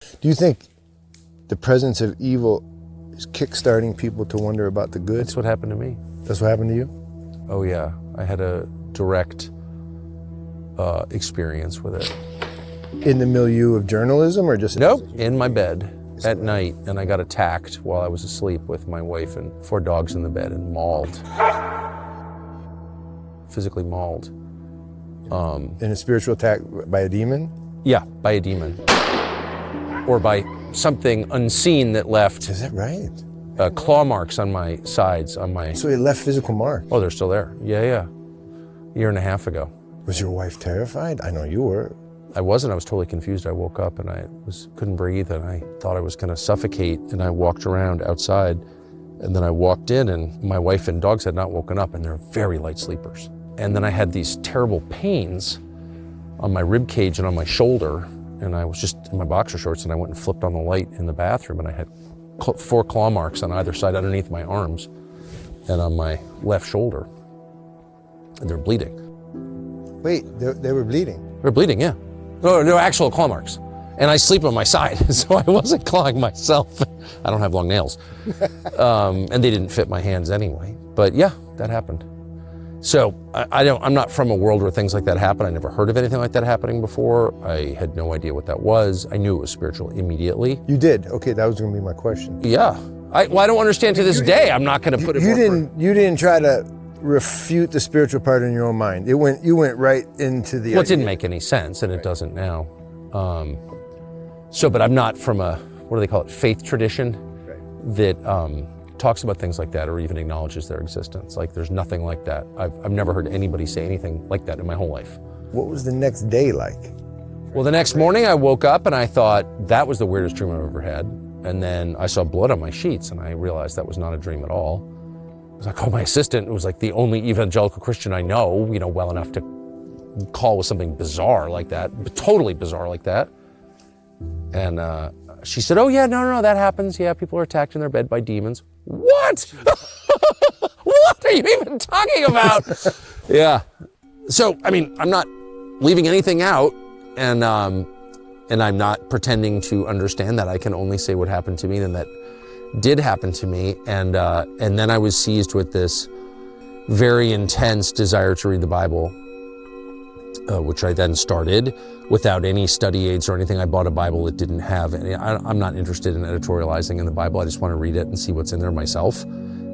Do you think the presence of evil is kickstarting people to wonder about the good? That's what happened to me. That's what happened to you? Oh yeah, I had a direct experience with it. In the milieu of journalism or just? Nope, in my bed at night, and I got attacked while I was asleep with my wife and 4 dogs in the bed and mauled. Physically mauled. In a spiritual attack by a demon? Yeah, by a demon. Or by something unseen that left Is that right? claw marks on my sides, on my... So it left physical marks? Oh, they're still there. Yeah. A year and a half ago. Was your wife terrified? I know you were. I wasn't. I was totally confused. I woke up and I couldn't breathe and I thought I was going to suffocate, and I walked around outside, and then I walked in and my wife and dogs had not woken up, and they're very light sleepers. And then I had these terrible pains on my rib cage and on my shoulder, and I was just in my boxer shorts, and I went and flipped on the light in the bathroom, and I had 4 claw marks on either side underneath my arms and on my left shoulder, and they're bleeding. Wait, they were bleeding? They're bleeding, yeah. No, they're actual claw marks. And I sleep on my side, so I wasn't clawing myself. I don't have long nails. And they didn't fit my hands anyway. But yeah, that happened. So I'm not from a world where things like that happen. I never heard of anything like that happening before. I had no idea what that was. I knew it was spiritual immediately. You did? Okay, that was gonna be my question. Yeah. I don't understand to this day. I'm not gonna put it You didn't try to refute the spiritual part in your own mind. You went right into the... Well, it didn't make any sense, and it doesn't now. But I'm not from a, what do they call it, faith tradition that talks about things like that or even acknowledges their existence. Like, there's nothing like that. I've never heard anybody say anything like that in my whole life. What was the next day like? Well, the next morning I woke up and I thought, that was the weirdest dream I've ever had. And then I saw blood on my sheets and I realized that was not a dream at all. I called my assistant, who was like the only evangelical Christian I know, well enough to call with something bizarre like that, totally bizarre like that. And she said, oh yeah, no, that happens. Yeah, people are attacked in their bed by demons. What? What are you even talking about? Yeah. So, I'm not leaving anything out, and I'm not pretending to understand that. I can only say what happened to me, and that did happen to me. And then I was seized with this very intense desire to read the Bible, which I then started without any study aids or anything. I bought a Bible that didn't have any. I'm not interested in editorializing in the Bible. I just want to read it and see what's in there myself.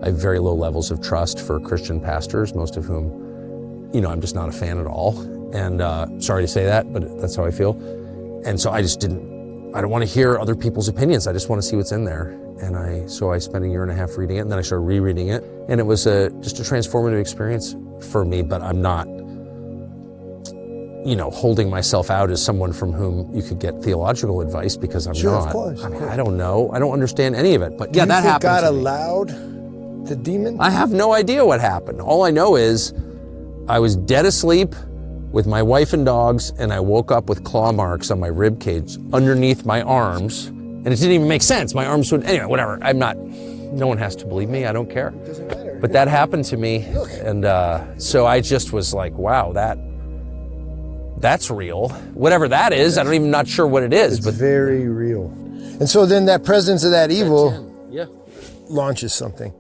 I have very low levels of trust for Christian pastors, most of whom, I'm just not a fan at all. And sorry to say that, but that's how I feel. And so I don't want to hear other people's opinions. I just want to see what's in there. And so I spent a year and a half reading it, and then I started rereading it. And it was just a transformative experience for me, but I'm not, holding myself out as someone from whom you could get theological advice, because I'm sure, not. Of course. I don't know. I don't understand any of it. But yeah, that happened. God allowed the demon? I have no idea what happened. All I know is I was dead asleep with my wife and dogs, and I woke up with claw marks on my rib cage underneath my arms, and it didn't even make sense. My arms would, anyway, whatever. No one has to believe me. I don't care. It doesn't matter. But that happened to me, and so I just was like, wow, that's real. Whatever that is, I'm even not sure what it is. It's very real. And so then that presence of that evil yeah, launches something.